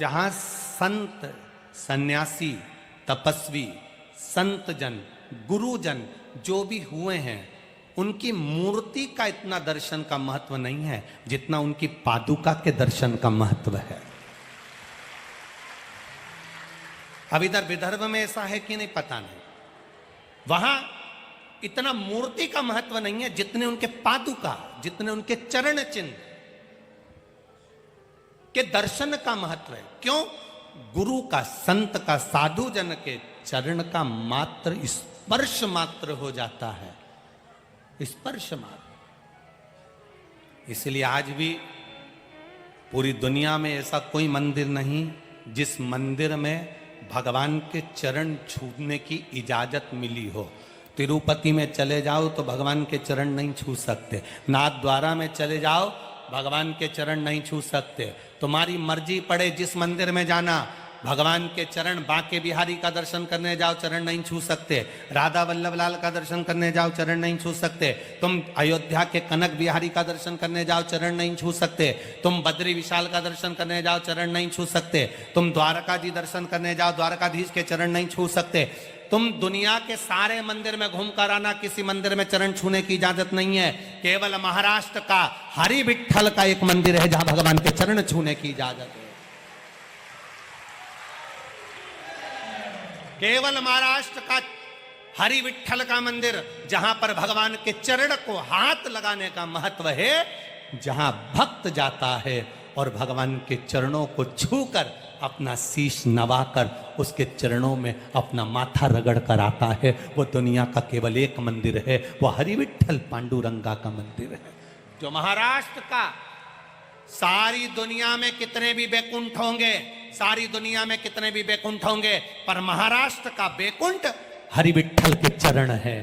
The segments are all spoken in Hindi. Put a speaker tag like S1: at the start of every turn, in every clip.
S1: जहां संत, सन्यासी, तपस्वी, संतजन, गुरुजन जो भी हुए हैं, उनकी मूर्ति का इतना दर्शन का महत्व नहीं है जितना उनकी पादुका के दर्शन का महत्व है। अब इधर विदर्भ में ऐसा है कि नहीं पता नहीं, वहां इतना मूर्ति का महत्व नहीं है जितने उनके पादुका, जितने उनके चरण चिन्ह के दर्शन का महत्व है। क्यों? गुरु का, संत का, साधु जन के चरण का मात्र स्पर्श मात्र हो जाता है, स्पर्श मात्र। इसलिए आज भी पूरी दुनिया में ऐसा कोई मंदिर नहीं जिस मंदिर में भगवान के चरण छूने की इजाजत मिली हो। तिरुपति में चले जाओ तो भगवान के चरण नहीं छू सकते, नाथ द्वारा में चले जाओ भगवान के चरण नहीं छू सकते। तुम्हारी मर्जी पड़े जिस मंदिर में जाना, भगवान के चरण, बांके बिहारी का दर्शन करने जाओ चरण नहीं छू सकते, राधा वल्लभ लाल का दर्शन करने जाओ चरण नहीं छू सकते, तुम अयोध्या के कनक बिहारी का दर्शन करने जाओ चरण नहीं छू सकते, तुम बद्री विशाल का दर्शन करने जाओ चरण नहीं छू सकते, तुम द्वारका जी दर्शन करने जाओ द्वारकाधीश के चरण नहीं छू सकते। तुम दुनिया के सारे मंदिर में घूमकर आना, किसी मंदिर में चरण छूने की इजाजत नहीं है। केवल महाराष्ट्र का हरि विठ्ठल का एक मंदिर है जहां भगवान के चरण छूने की इजाजत है। केवल महाराष्ट्र का हरि विठ्ठल का मंदिर जहां पर भगवान के चरण को हाथ लगाने का महत्व है, जहां भक्त जाता है और भगवान के चरणों को छूकर अपना शीश नवाकर उसके चरणों में अपना माथा रगड़ कर आता है, वो दुनिया का केवल एक मंदिर है, वो हरि विठ्ठल पांडुरंगा का मंदिर है। जो महाराष्ट्र का, सारी दुनिया में कितने भी बैकुंठ होंगे, सारी दुनिया में कितने भी बैकुंठ होंगे, पर महाराष्ट्र का बैकुंठ हरि विठ्ठल के चरण है,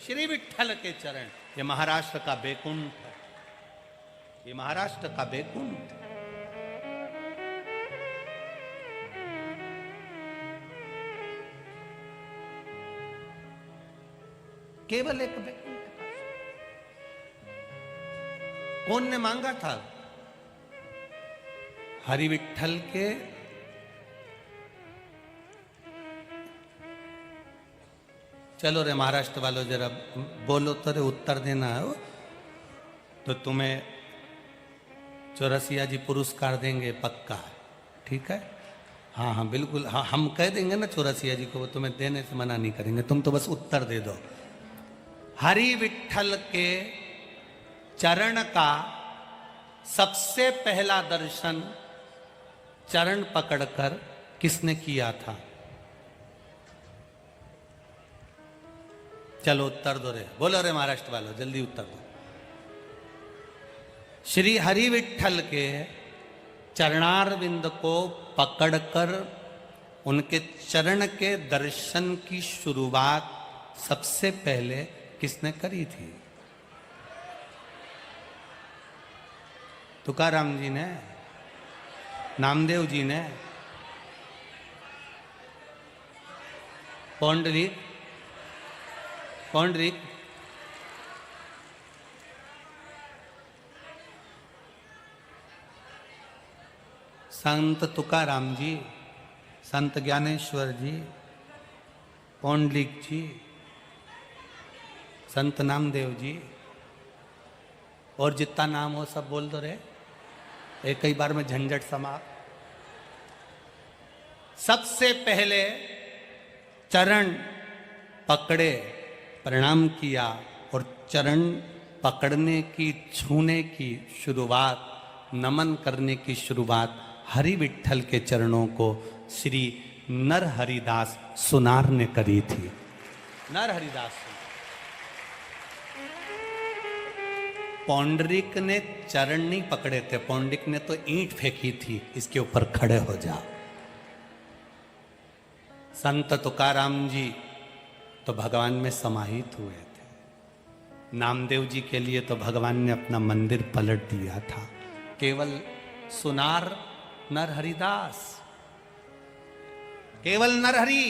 S1: श्री विठ्ठल के चरण। ये महाराष्ट्र का बैकुंठ है, ये महाराष्ट्र का बैकुंठ। केवल एक बैकुंठ का। कौन ने मांगा था? हरि विठ्ठल के चलो रे महाराष्ट्र वालों जरा बोलो तो रे, उत्तर देना है तो तुम्हें चौरसिया जी पुरस्कार देंगे, पक्का, ठीक है? हाँ हाँ बिल्कुल, हाँ हम कह देंगे ना चौरसिया जी को, वो तुम्हें देने से मना नहीं करेंगे, तुम तो बस उत्तर दे दो। हरि विठ्ठल के चरण का सबसे पहला दर्शन चरण पकड़कर किसने किया था? चलो उत्तर दो रे, बोलो रे महाराष्ट्र वालों, जल्दी उत्तर दो। श्री हरि विठ्ठल के चरणारविंद को पकड़कर उनके चरण के दर्शन की शुरुआत सबसे पहले किसने करी थी? तुकाराम जी ने, नामदेव जी ने, पौंडरिक, पौंडरिक, संत तुकाराम जी, संत ज्ञानेश्वर जी, पौंडलिक जी, संत नामदेव जी, और जितना नाम हो सब बोल दो रे, एक ही बार में झंझट समाप्त। सबसे पहले चरण पकड़े, प्रणाम किया और चरण पकड़ने की, छूने की शुरुआत, नमन करने की शुरुआत हरि विठ्ठल के चरणों को श्री नर हरिदास सुनार ने करी थी। नर हरिदास पौंडरिक ने चरण नहीं पकड़े थे, पौंडरिक ने तो ईंट फेंकी थी, इसके ऊपर खड़े हो जाओ। संत तुकाराम जी तो भगवान में समाहित हुए थे, नामदेव जी के लिए तो भगवान ने अपना मंदिर पलट दिया था। केवल सुनार नर हरिदास, केवल नरहरि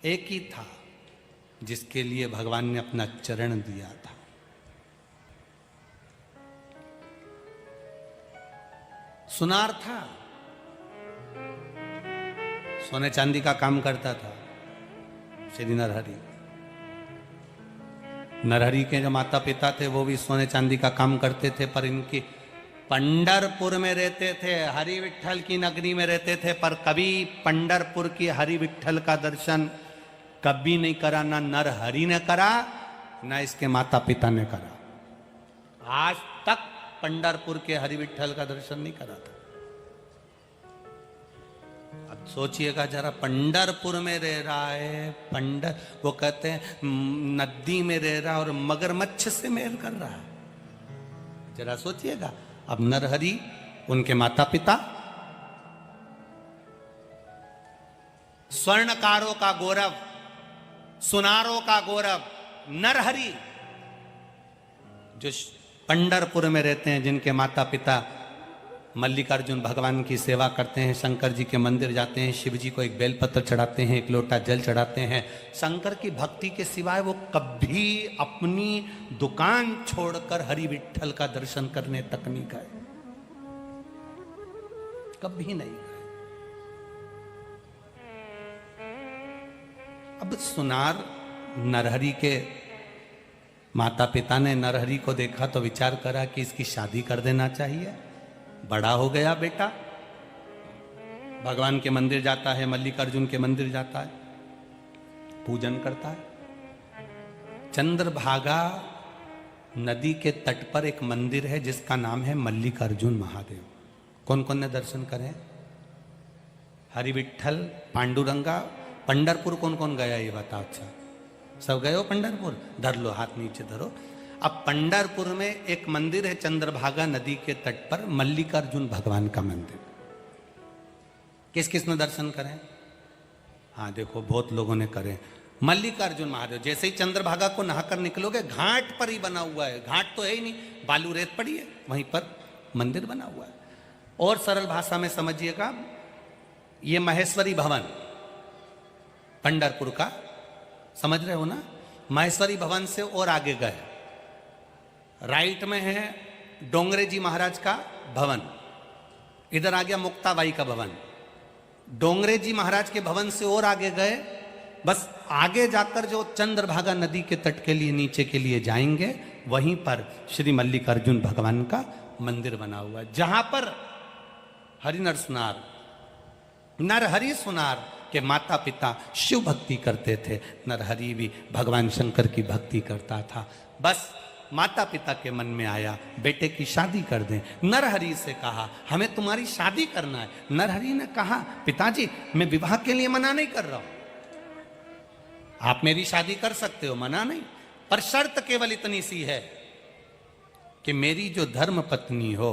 S1: एक ही था जिसके लिए भगवान ने अपना चरण दिया था। सुनार था, सोने चांदी का काम करता था श्री नरहरि। नरहरि के जो माता पिता थे वो भी सोने चांदी का काम करते थे, पर इनकी पंढरपुर में रहते थे, हरि विठ्ठल की नगरी में रहते थे, पर कभी पंढरपुर की हरि विठ्ठल का दर्शन कभी नहीं करा, ना नरहरि ने करा ना इसके माता पिता ने करा। आज तक पंढरपुर के हरि विठ्ठल का दर्शन नहीं करा था। अब सोचिएगा जरा, पंढरपुर में रह रहा है, वो कहते हैं नदी में रह रहा है और मगरमच्छ से मेल कर रहा है, जरा सोचिएगा। अब नरहरि, उनके माता पिता स्वर्णकारों का गौरव, सुनारों का गौरव नरहरि, जो पंढरपुर में रहते हैं, जिनके माता पिता मल्लिकार्जुन भगवान की सेवा करते हैं, शंकर जी के मंदिर जाते हैं, शिव जी को एक बेलपत्र चढ़ाते हैं, एक लोटा जल चढ़ाते हैं। शंकर की भक्ति के सिवाय वो कभी अपनी दुकान छोड़कर हरि विठ्ठल का दर्शन करने तक नहीं गए, कभी नहीं गए। अब सुनार नरहरि के माता पिता ने नरहरि को देखा तो विचार करा कि इसकी शादी कर देना चाहिए, बड़ा हो गया बेटा, भगवान के मंदिर जाता है, मल्लिकार्जुन के मंदिर जाता है, पूजन करता है। चंद्रभागा नदी के तट पर एक मंदिर है जिसका नाम है मल्लिकार्जुन महादेव। कौन कौन ने दर्शन करे? हरि विठ्ठल, पांडुरंगा। पंढरपुर कौन कौन गया ये बताओ? अच्छा, सब गए हो पंढरपुर? धर लो, हाथ नीचे धरो। अब पंढरपुर में एक मंदिर है चंद्रभागा नदी के तट पर, मल्लिकार्जुन भगवान का मंदिर। किस किस ने दर्शन करें? हाँ देखो, बहुत लोगों ने करे। मल्लिकार्जुन महादेव, जैसे ही चंद्रभागा को नहाकर निकलोगे, घाट पर ही बना हुआ है, घाट तो है ही नहीं, बालू रेत पड़ी है, वहीं पर मंदिर बना हुआ है। और सरल भाषा में समझिएगा, ये महेश्वरी भवन पंढरपुर का, समझ रहे हो ना? महेश्वरी भवन से और आगे गए, राइट में है डोंगरे जी महाराज का भवन, इधर आ गया मुक्ताबाई का भवन। डोंगरे जी महाराज के भवन से और आगे गए, बस आगे जाकर जो चंद्रभागा नदी के तट के लिए नीचे के लिए जाएंगे, वहीं पर श्री मल्लिकार्जुन भगवान का मंदिर बना हुआ है, जहां पर हरिनर सुनार, नरहरि सुनार के माता पिता शिव भक्ति करते थे। नरहरि भी भगवान शंकर की भक्ति करता था। बस माता पिता के मन में आया बेटे की शादी कर दें। नरहरि से कहा हमें तुम्हारी शादी करना है। नरहरि ने कहा पिताजी मैं विवाह के लिए मना नहीं कर रहा हूं, आप मेरी शादी कर सकते हो, मना नहीं, पर शर्त केवल इतनी सी है कि मेरी जो धर्म पत्नी हो,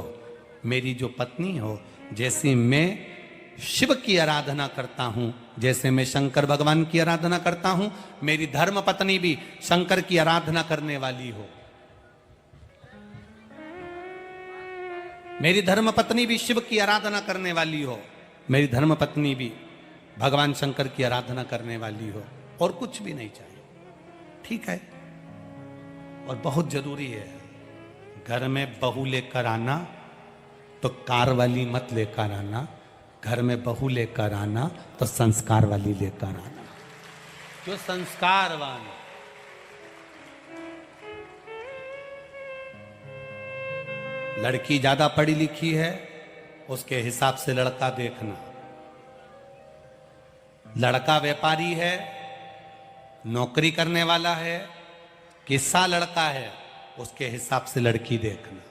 S1: मेरी जो पत्नी हो, जैसे मैं शिव की आराधना करता हूं, जैसे मैं शंकर भगवान की आराधना करता हूं, मेरी धर्म पत्नी भी शंकर की आराधना करने वाली हो। मेरी धर्म पत्नी भी शिव की आराधना करने वाली हो, मेरी धर्म पत्नी भी भगवान शंकर की आराधना करने वाली हो, और कुछ भी नहीं चाहिए। ठीक है? और बहुत जरूरी है, घर में बहू लेकर आना तो कार वाली मत लेकर आना, घर में बहू लेकर आना तो संस्कार वाली लेकर आना, जो संस्कारवान। लड़की ज्यादा पढ़ी लिखी है, उसके हिसाब से लड़का देखना। लड़का व्यापारी है, नौकरी करने वाला है, किस्सा लड़का है, उसके हिसाब से लड़की देखना।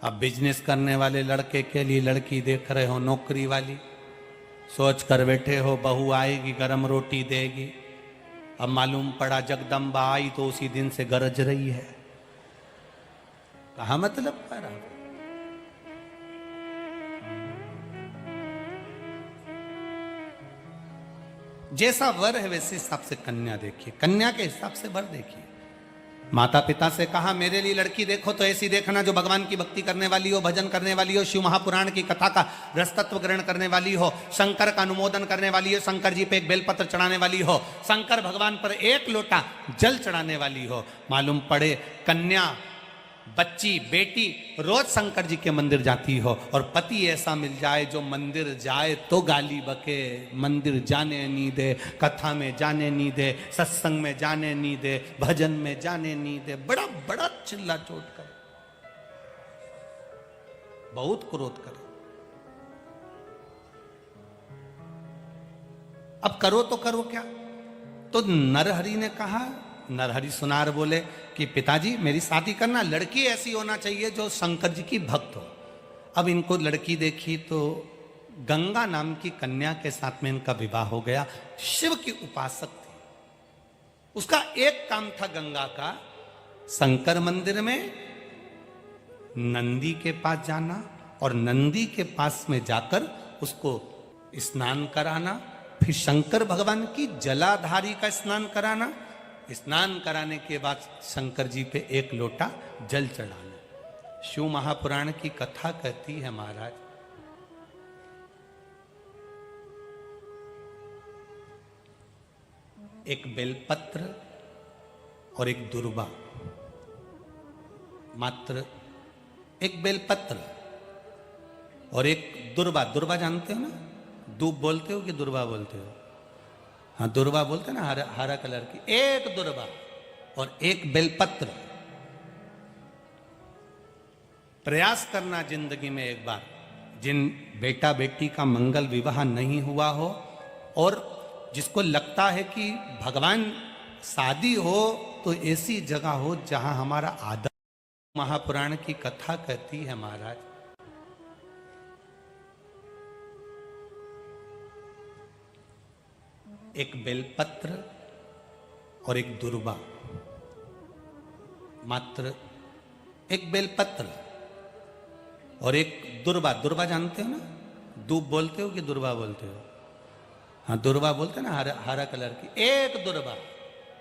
S1: अब बिजनेस करने वाले लड़के के लिए लड़की देख रहे हो नौकरी वाली, सोच कर बैठे हो बहू आएगी गरम रोटी देगी। अब मालूम पड़ा जगदम्बा आई तो उसी दिन से गरज रही है। कहा मतलब कर रहा? जैसा वर है वैसे हिसाब से कन्या देखिए, कन्या के हिसाब से वर देखिए। माता पिता से कहा मेरे लिए लड़की देखो तो ऐसी देखना जो भगवान की भक्ति करने वाली हो, भजन करने वाली हो, शिव महापुराण की कथा का रसतत्व ग्रहण करने वाली हो, शंकर का अनुमोदन करने वाली हो, शंकर जी पे एक बेलपत्र चढ़ाने वाली हो, शंकर भगवान पर एक लोटा जल चढ़ाने वाली हो। मालूम पड़े कन्या बच्ची बेटी रोज शंकर जी के मंदिर जाती हो और पति ऐसा मिल जाए जो मंदिर जाए तो गाली बके, मंदिर जाने नहीं दे, कथा में जाने नहीं दे, सत्संग में जाने नहीं दे, भजन में जाने नहीं दे, बड़ा बड़ा चिल्ला चोट करे, बहुत क्रोध करे। अब करो तो करो क्या? तो नरहरि ने कहा, नरहरि सुनार बोले कि पिताजी मेरी शादी करना, लड़की ऐसी होना चाहिए जो शंकर जी की भक्त हो। अब इनको लड़की देखी तो गंगा नाम की कन्या के साथ में इनका विवाह हो गया। शिव की उपासक थी, उसका एक काम था गंगा का, शंकर मंदिर में नंदी के पास जाना और नंदी के पास में जाकर उसको स्नान कराना, फिर शंकर भगवान की जलाधारी का स्नान कराना, स्नान कराने के बाद शंकर जी पे एक लोटा जल चढ़ाना। शिव महापुराण की कथा कहती है महाराज, एक बेलपत्र और एक दुर्वा, मात्र एक बेलपत्र और एक दुर्वा। दुर्वा जानते हो ना, दूब बोलते हो कि दुर्वा बोलते हो? हाँ, दुर्वा बोलते ना, हरा हरा कलर की। एक दुर्वा और एक बेलपत्र। प्रयास करना जिंदगी में एक बार, जिन बेटा बेटी का मंगल विवाह नहीं हुआ हो और जिसको लगता है कि भगवान शादी हो तो ऐसी जगह हो जहां हमारा आदर। महापुराण की कथा कहती है महाराज, एक बेलपत्र और एक दुर्वा, मात्र एक बेलपत्र और एक दुर्वा। दुर्वा जानते हो ना, दूब बोलते हो कि दुर्वा बोलते हो? हाँ, दुर्वा बोलते ना, हरा हरा कलर की। एक दुर्वा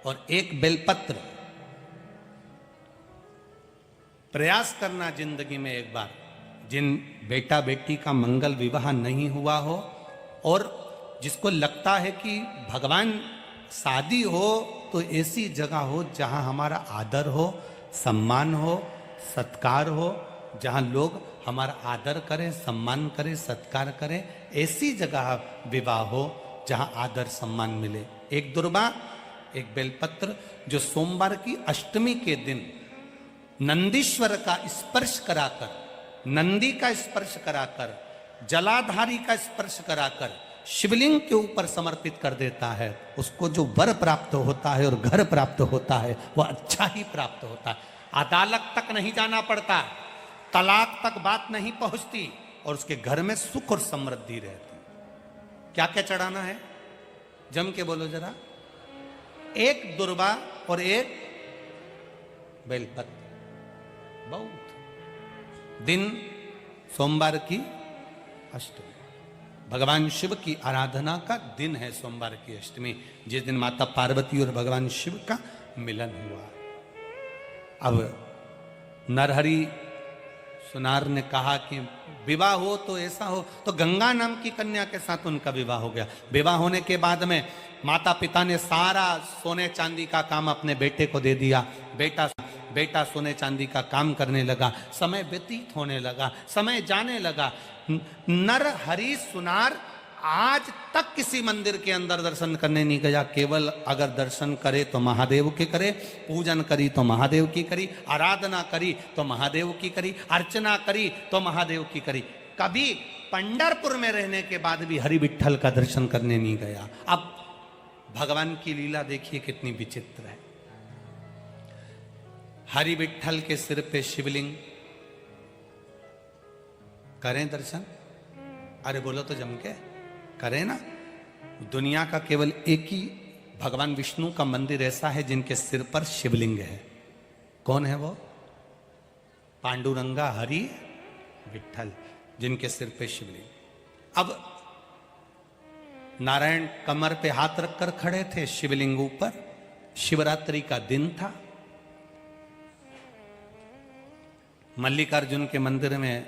S1: और एक बेलपत्र। प्रयास करना जिंदगी में एक बार, जिन बेटा बेटी का मंगल विवाह नहीं हुआ हो और जिसको लगता है कि भगवान शादी हो तो ऐसी जगह हो जहां हमारा आदर हो, सम्मान हो, सत्कार हो, जहां लोग हमारा आदर करें, सम्मान करें, सत्कार करें, ऐसी जगह विवाह हो जहां आदर सम्मान मिले। एक दुर्वा, एक बेलपत्र, जो सोमवार की अष्टमी के दिन नंदीश्वर का स्पर्श कराकर, नंदी का स्पर्श कराकर, जलाधारी का स्पर्श कराकर शिवलिंग के ऊपर समर्पित कर देता है, उसको जो वर प्राप्त होता है और घर प्राप्त होता है वह अच्छा ही प्राप्त होता है। अदालत तक नहीं जाना पड़ता, तलाक तक बात नहीं पहुंचती और उसके घर में सुख और समृद्धि रहती। क्या क्या चढ़ाना है? जम के बोलो जरा। एक दुर्वा और एक बेलपत्र। बहुत दिन सोमवार की अष्टमी, भगवान शिव की आराधना का दिन है सोमवार की अष्टमी, जिस दिन माता पार्वती और भगवान शिव का मिलन हुआ। अब नरहरि सुनार ने कहा कि विवाह हो तो ऐसा हो, तो गंगा नाम की कन्या के साथ उनका विवाह हो गया। विवाह होने के बाद में माता पिता ने सारा सोने चांदी का काम अपने बेटे को दे दिया। बेटा सोने चांदी का काम करने लगा, समय व्यतीत होने लगा, समय जाने लगा। नरहरि सुनार आज तक किसी मंदिर के अंदर दर्शन करने नहीं गया। केवल अगर दर्शन करे तो महादेव के करे, पूजन करी तो महादेव की करी, आराधना करी तो महादेव की करी, अर्चना करी तो महादेव की करी। कभी पंढरपुर में रहने के बाद भी हरि विठ्ठल का दर्शन करने नहीं गया। अब भगवान की लीला देखिए कितनी विचित्र है। हरि विठ्ठल के सिर पे शिवलिंग, करें दर्शन? अरे बोलो तो जम के करें ना। दुनिया का केवल एक ही भगवान विष्णु का मंदिर ऐसा है जिनके सिर पर शिवलिंग है। कौन है वो? पांडुरंगा हरि विठ्ठल, जिनके सिर पे शिवलिंग। अब नारायण कमर पे हाथ रखकर खड़े थे, शिवलिंग ऊपर। शिवरात्रि का दिन था। मल्लिकार्जुन के मंदिर में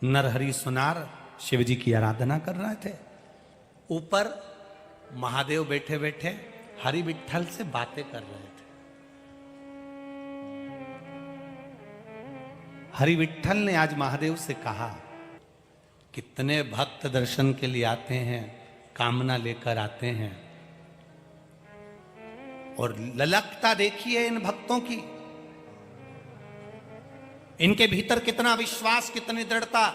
S1: नरहरि सुनार शिव जी की आराधना कर रहे थे। ऊपर महादेव बैठे बैठे हरि विठ्ठल से बातें कर रहे थे। हरि विट्ठल ने आज महादेव से कहा, कितने भक्त दर्शन के लिए आते हैं, कामना लेकर आते हैं, और ललकता देखिए इन भक्तों की, इनके भीतर कितना विश्वास, कितनी दृढ़ता।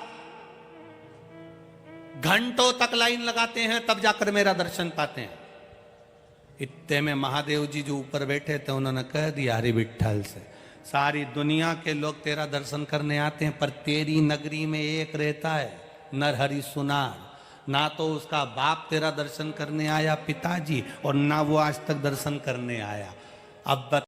S1: घंटों तक लाइन लगाते हैं तब जाकर मेरा दर्शन पाते हैं। इतने में महादेव जी जो ऊपर बैठे थे उन्होंने कह दिया हरि विट्ठल से, सारी दुनिया के लोग तेरा दर्शन करने आते हैं, पर तेरी नगरी में एक रहता है नरहरि सुनार, ना तो उसका बाप तेरा दर्शन करने आया पिताजी, और ना वो आज तक दर्शन करने आया। अब